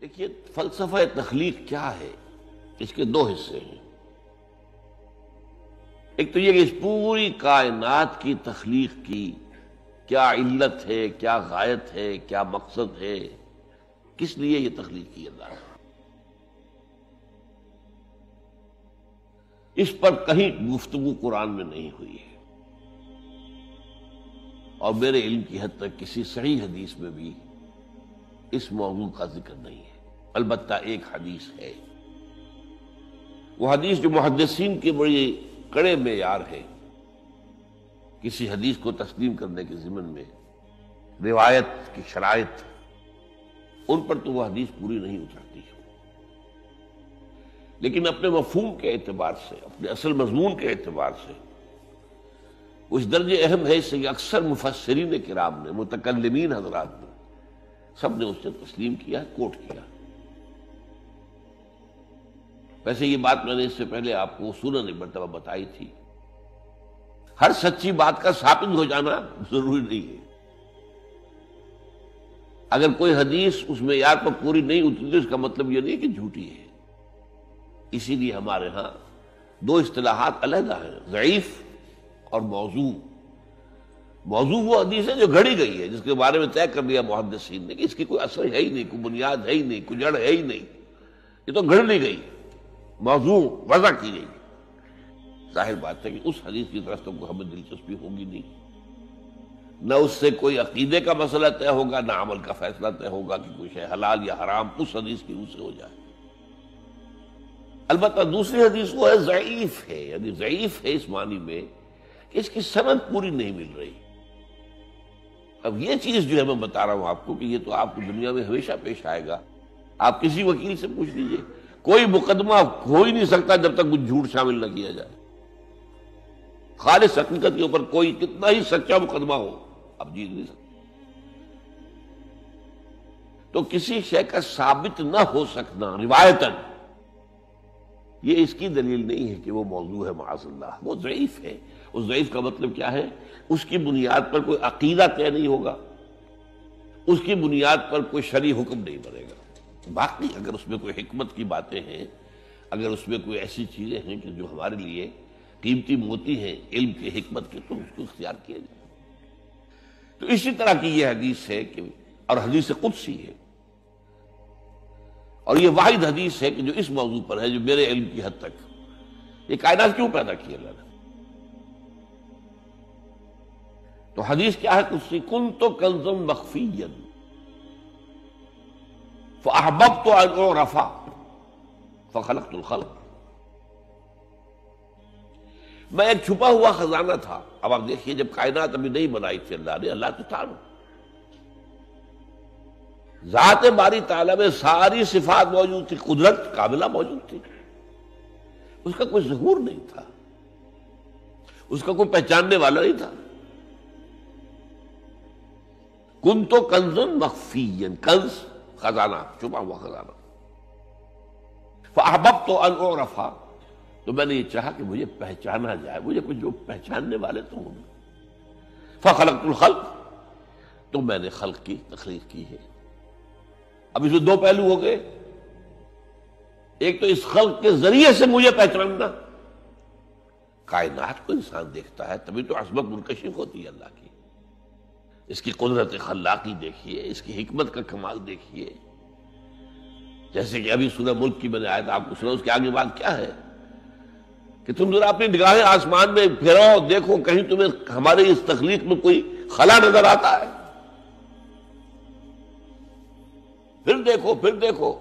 دیکھیے فلسفہ تخلیق کیا ہے، اس کے دو حصے ہیں۔ ایک تو یہ کہ اس پوری کائنات کی تخلیق کی کیا علت ہے، کیا غایت ہے، کیا مقصد ہے، کس لیے یہ تخلیق کی اللہ نے۔ اس پر کہیں گفتگو قرآن میں نہیں ہوئی ہے، اور میرے علم کی حد تک کسی صحیح حدیث میں بھی اس موضوع کا ذکر نہیں ہے۔ البتہ ایک حدیث ہے، وہ حدیث جو محدثین کے بڑے کڑے معیار ہے کسی حدیث کو تسلیم کرنے کے ضمن میں، روایت کی شرائط، ان پر تو وہ حدیث پوری نہیں اترتی ہے، لیکن اپنے مفہوم کے اعتبار سے، اپنے اصل مضمون کے اعتبار سے اس درجے اہم ہے اس کہ اکثر مفسرین کرام نے، متکلمین حضرات نے، سب نے اس سے تسلیم کیا، کوٹ کیا۔ ویسے یہ بات میں نے اس سے پہلے آپ کو اصولاً ایک مرتبہ بتائی تھی، ہر سچی بات کا ثابت ہو جانا ضروری نہیں ہے۔ اگر کوئی حدیث اس معیار پر پوری نہیں اتری تو اس کا مطلب یہ نہیں کہ جھوٹی ہے۔ اسی لیے ہمارے ہاں دو اصطلاحات علیحدہ ہیں، ضعیف اور موضوع۔ موضوع وہ حدیث ہے جو گھڑی گئی ہے، جس کے بارے میں طے کر لیا محدثین نے کہ اس کی کوئی اثر ہے ہی نہیں، کوئی بنیاد ہے ہی نہیں، کوئی جڑ ہے ہی نہیں، یہ تو گھڑ لی گئی، موضوع وضع کی گئی۔ ظاہر بات ہے کہ اس حدیث کی طرف تو ہمیں دلچسپی ہوگی نہیں، نہ اس سے کوئی عقیدے کا مسئلہ طے ہوگا، نہ عمل کا فیصلہ طے ہوگا کہ کوئی شے حلال یا حرام اس حدیث کی روح سے ہو جائے۔ البتہ دوسری حدیث وہ ہے ضعیف ہے، یعنی ضعیف ہے اس معنی میں کہ اس کی سند پوری نہیں مل رہی۔ اب یہ چیز جو ہے میں بتا رہا ہوں آپ کو کہ یہ تو آپ کو دنیا میں ہمیشہ پیش آئے گا۔ آپ کسی وکیل سے پوچھ لیجئے، کوئی مقدمہ ہو ہی نہیں سکتا جب تک کچھ جھوٹ شامل نہ کیا جائے۔ خالص حقیقت کے اوپر کوئی کتنا ہی سچا مقدمہ ہو، آپ جیت نہیں سکتے۔ تو کسی شے کا ثابت نہ ہو سکنا روایتاً، یہ اس کی دلیل نہیں ہے کہ وہ موضوع ہے، معاذ اللہ، وہ ضعیف ہے۔ اس ضعیف کا مطلب کیا ہے؟ اس کی بنیاد پر کوئی عقیدہ طے نہیں ہوگا، اس کی بنیاد پر کوئی شرعی حکم نہیں بنے گا۔ باقی اگر اس میں کوئی حکمت کی باتیں ہیں، اگر اس میں کوئی ایسی چیزیں ہیں کہ جو ہمارے لیے قیمتی موتی ہیں علم کے، حکمت کے، تو اس کو اختیار کیا جائے۔ تو اسی طرح کی یہ حدیث ہے کہ، اور حدیث قدسی ہے، اور یہ واحد حدیث ہے کہ جو اس موضوع پر ہے، جو میرے علم کی حد تک یہ کائنات کیوں پیدا کی اللہ نے۔ تو حدیث کیا ہے قدسی؟ کنت کنزا مخفیا فاحببت ان اعرف فخلقت الخلق۔ میں ایک چھپا ہوا خزانہ تھا۔ اب آپ دیکھیے، جب کائنات ابھی نہیں بنائی تھی اللہ نے، اللہ تو تھا، ذات باری تعالیٰ میں ساری صفات موجود تھی، قدرت کاملہ موجود تھی، اس کا کوئی ظہور نہیں تھا، اس کا کوئی پہچاننے والا نہیں تھا۔ کنت کنزا مخفیا، کنز خزانہ، چھپا ہوا خزانہ۔ فاحببت ان اعرف، تو میں نے یہ چاہا کہ مجھے پہچانا جائے، مجھے کچھ جو پہچاننے والے تو ہوں۔ فخلقت الخلق، تو میں نے خلق کی تخلیق کی ہے۔ اب اس میں دو پہلو ہو گئے، ایک تو اس خلق کے ذریعے سے مجھے پہچاننا، کائنات کو انسان دیکھتا ہے تبھی تو عصمت منکشف ہوتی ہے اللہ کی۔ اس کی قدرت خلاقی دیکھیے، اس کی حکمت کا کمال دیکھیے۔ جیسے کہ ابھی سورہ ملک کی میں نے آیت آپ کو سنا، اس کے آگے بات کیا ہے کہ تم ذرا اپنی نگاہیں آسمان میں پھیراؤ، دیکھو کہیں تمہیں ہمارے اس تخلیق میں کوئی خلا نظر آتا ہے۔ پھر دیکھو، پھر دیکھو،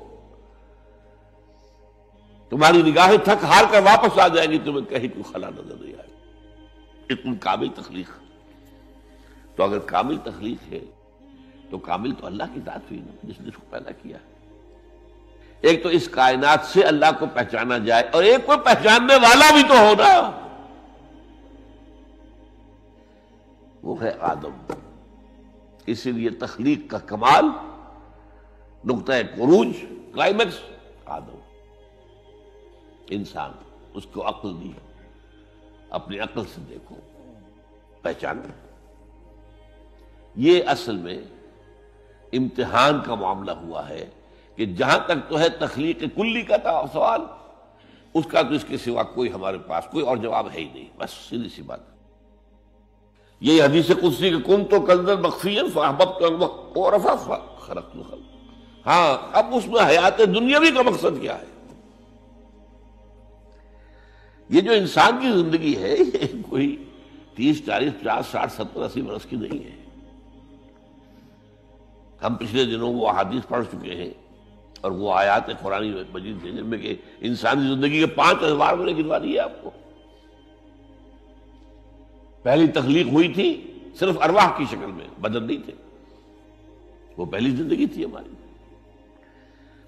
تمہاری نگاہیں تھک ہار کر واپس آ جائیں گی، تمہیں کہیں کوئی خلا نظر نہیں آئے گی۔ اتنی کامل تخلیق۔ تو اگر کامل تخلیق ہے تو کامل تو اللہ کی ذات ہوئی نا، جس نے اس کو پیدا کیا ہے۔ ایک تو اس کائنات سے اللہ کو پہچانا جائے، اور ایک کوئی پہچاننے والا بھی تو ہونا، وہ ہے آدم۔ اسی لیے تخلیق کا کمال، نقطہ عروج، کلائمیکس آدم، انسان۔ اس کو عقل دی، اپنی عقل سے دیکھو، پہچانو۔ یہ اصل میں امتحان کا معاملہ ہوا ہے کہ جہاں تک تو ہے تخلیق کلی کا تھا سوال، اس کا تو اس کے سوا کوئی ہمارے پاس کوئی اور جواب ہے ہی نہیں، بس سیدھی سی بات۔ یہی حدیث قدسی کہ کنت کنزا مخفیا فاحببت ان اعرف فخلقت الخلق۔ ہاں، اب اس میں حیات دنیاوی کا مقصد کیا ہے؟ یہ جو انسان کی زندگی ہے یہ کوئی 30 40 50 60 70 80 برس کی نہیں ہے۔ ہم پچھلے دنوں وہ احادیث پڑھ چکے ہیں اور وہ آیات قرآن مجید ہیں جن میں کہ انسانی زندگی کے 5 ادوار میں نے گنوا دیے آپ کو۔ پہلی تخلیق ہوئی تھی صرف ارواح کی شکل میں، بدن نہیں تھے، وہ پہلی زندگی تھی ہماری۔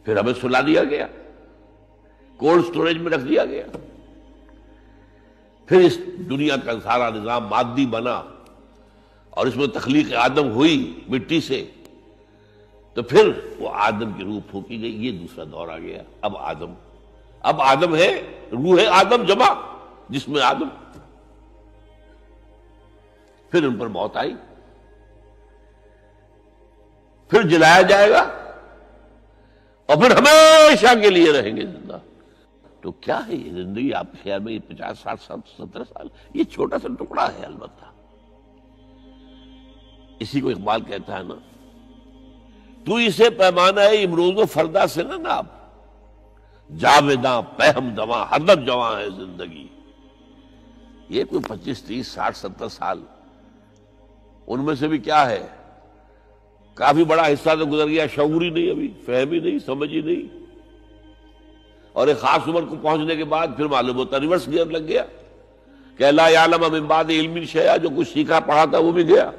پھر ہمیں سلا دیا گیا، کولڈ سٹوریج میں رکھ دیا گیا، پھر اس دنیا کا سارا نظام مادی بنا اور اس میں تخلیق آدم ہوئی مٹی سے، تو پھر وہ آدم کی روح پھونکی گئی، یہ دوسرا دور آ گیا۔ اب آدم ہے، روح ہے آدم جمع جس میں آدم، پھر ان پر موت آئی، پھر جلایا جائے گا اور پھر ہمیشہ کے لیے رہیں گے زندہ۔ تو کیا ہے یہ زندگی آپ کے خیال میں؟ یہ 50 60 70 سال یہ چھوٹا سا ٹکڑا ہے البتہ۔ اسی کو اقبال کہتا ہے نا، تو اسے پیمانہ امروز و فردا سے نہ ناپ، جاویداں پہم دواں ہردم جواں ہے زندگی۔ یہ کوئی 25 30 60 70 سال، ان میں سے بھی کیا ہے، کافی بڑا حصہ تو گزر گیا، شعور ہی نہیں، ابھی فہم ہی نہیں، سمجھ ہی نہیں، اور ایک خاص عمر کو پہنچنے کے بعد پھر معلوم ہوتا ریورس گیئر لگ گیا کہ لا یعلم من بعد علم شیئا، جو کچھ سیکھا پڑھا تھا وہ بھی گیا،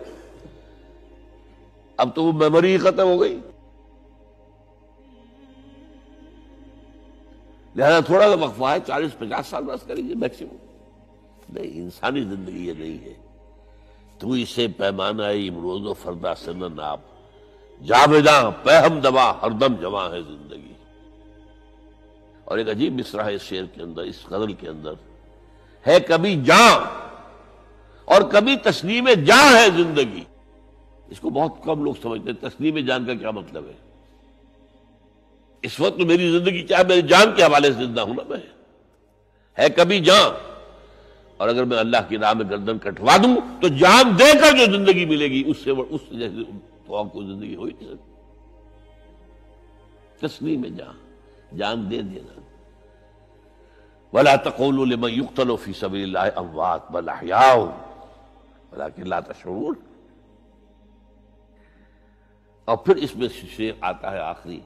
اب تو وہ میموری ختم ہو گئی۔ لہذا تھوڑا سا وقفہ ہے، 40 50 سال بس کریے میکسیمم۔ نہیں، انسانی زندگی یہ نہیں ہے۔ تو اسے پیمانہ امروز و فردا سے نہ ناپ، جاویداں پہم دواں ہردم جواں ہے زندگی۔ اور ایک عجیب مصرع ہے اس شعر کے اندر، اس غزل کے اندر ہے، کبھی جاں اور کبھی تسلیم جاں ہے زندگی۔ اس کو بہت کم لوگ سمجھتے ہیں، تسلیم جان کا کیا مطلب ہے؟ اس وقت میری زندگی چاہے میری جان کے حوالے سے زندہ ہوں نا، میں ہے کبھی جاں، اور اگر میں اللہ کی راہ میں گردن کٹوا دوں تو جان دے کر جو زندگی ملے گی اس سے جیسے تو آپ کو زندگی ہوئی نہیں سکتی۔ تسلیم جان دے دینا۔ وَلَا تَقُولُوا لِمَن يُقْتَلُ فِي سَبِيلِ اللَّهِ أَمْوَاتٌ بَلْ أَحْيَاءٌ وَلَٰكِن لَا تَشْعُرُونَ۔ اور پھر اس میں شعر آتا ہے آخری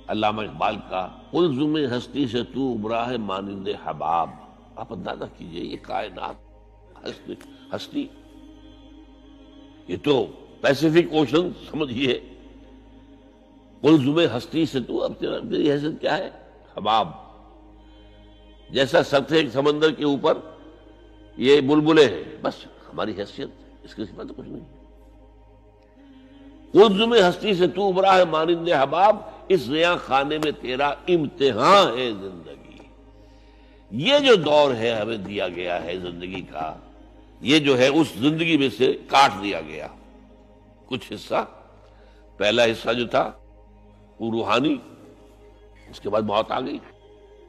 علامہ اقبال کا، قلزم ہستی سے تو ابرا ہے مانند حباب۔ آپ اندازہ کیجئے، یہ کائنات ہستی، یہ تو پیسیفک اوشن سمجھیے، قلزم ہستی سے تو، اب تیری حیثیت کیا ہے؟ حباب، جیسا سطح سمندر کے اوپر یہ بلبلے ہیں، بس ہماری حیثیت اس کے سوا تو کچھ نہیں۔ قلزم ہستی سے تو ابرا ہے مانند حباب، اس زیاں خانے میں تیرا امتحان ہے زندگی۔ یہ جو دور ہے ہمیں دیا گیا ہے زندگی کا، یہ جو ہے اس زندگی میں سے کاٹ دیا گیا کچھ حصہ۔ پہلا حصہ جو تھا وہ روحانی، اس کے بعد موت آ گئی،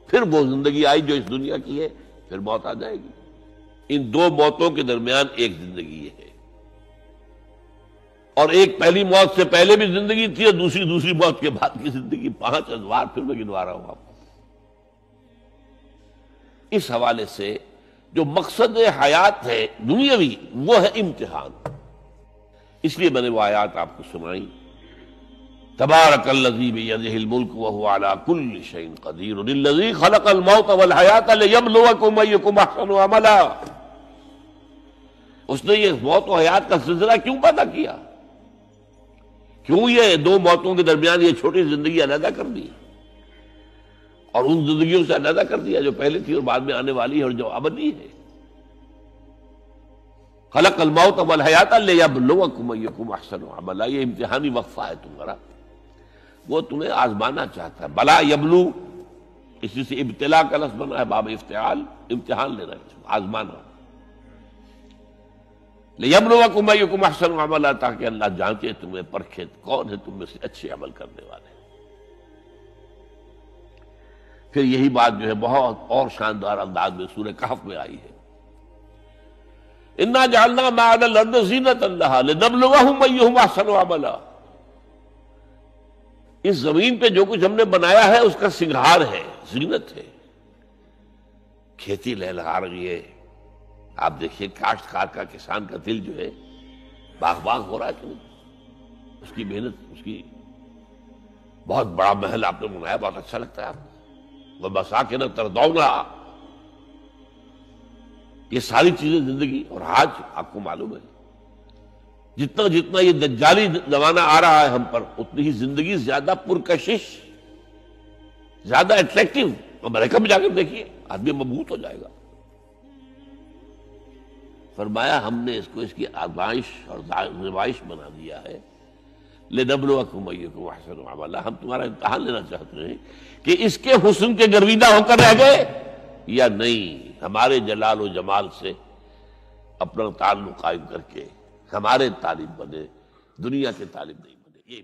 پھر وہ زندگی آئی جو اس دنیا کی ہے، پھر موت آ جائے گی۔ ان دو موتوں کے درمیان ایک زندگی یہ ہے، اور ایک پہلی موت سے پہلے بھی زندگی تھی اور دوسری موت کے بعد کی زندگی۔ 5 ادوار پھر میں گنوا رہا ہوں آپ کو۔ اس حوالے سے جو مقصد حیات ہے دنیاوی وہ ہے امتحان، اس لیے میں نے وہ آیات آپ کو سنائی، تبارک الذی بیدہ الملک وہو علی کل شیء قدیر الذی خلق الموت والحیاۃ لیبلوکم ایکم احسن عملا۔ اس نے یہ موت و حیات کا سلسلہ کیوں پیدا کیا؟ کیوں یہ دو موتوں کے درمیان یہ چھوٹی زندگی علیحدہ کر دی اور ان زندگیوں سے علیحدہ کر دیا جو پہلے تھی اور بعد میں آنے والی ہے اور جو ابدی ہے؟ خلق الموت والحیات لیبلوکم ایکم احسن عملا، یہ امتحانی وقفہ ہے تمہارا، وہ تمہیں آزمانا چاہتا ہے۔ بلا یبلو، اسی سے ابتلا کا لفظ بنا ہے، باب افتعال، امتحان لینا، آزمانا۔ لِيَبْلُوَكُمْ أَيُّكُمْ أَحْسَنُ عَمَلًا، تاکہ اللہ جانچے تمہیں، پرکھے کون ہے تم میں سے اچھے عمل کرنے والے۔ پھر یہی بات جو ہے بہت اور شاندار انداز میں سورہ کہف میں آئی ہے، اِنَّا جَعَلْنَا مَا عَلَى الْأَرْضِ زِینَةً لَهَا لِنَبْلُوَهُمْ أَيُّهُمْ أَحْسَنُ عَمَلًا۔ اس زمین پہ جو کچھ ہم نے بنایا ہے اس کا سنگھار ہے، زینت ہے۔ کھیتی لہلہا رہی ہے، آپ دیکھیے کاشتکار کا، کسان کا دل جو ہے باغباں ہو رہا ہے کہ نہیں؟ اس کی محنت، اس کی بہت بڑا محل آپ نے بنایا، بہت اچھا لگتا ہے آپ کو، وَمَسَاكِنَ تَرْضَوْنَهَا۔ یہ ساری چیزیں زندگی، اور آج آپ کو معلوم ہے جتنا جتنا یہ دجالی زمانہ آ رہا ہے ہم پر، اتنی ہی زندگی زیادہ پرکشش، زیادہ اٹریکٹیو۔ امریکہ میں جا کر دیکھیے، آدمی مبہوت ہو جائے گا۔ فرمایا ہم نے اس کو، اس کی آزمائش اور نمائش بنا دیا ہے، لِنَبْلُوَكُمْ أَيُّكُمْ أَحْسَنُ عَمَلًا۔ ہم تمہارا امتحان لینا چاہتے ہیں کہ اس کے حسن کے گرویدہ ہو کر رہ گئے یا نہیں، ہمارے جلال و جمال سے اپنا تعلق قائم کر کے ہمارے طالب بنے، دنیا کے طالب نہیں بنے۔ یہ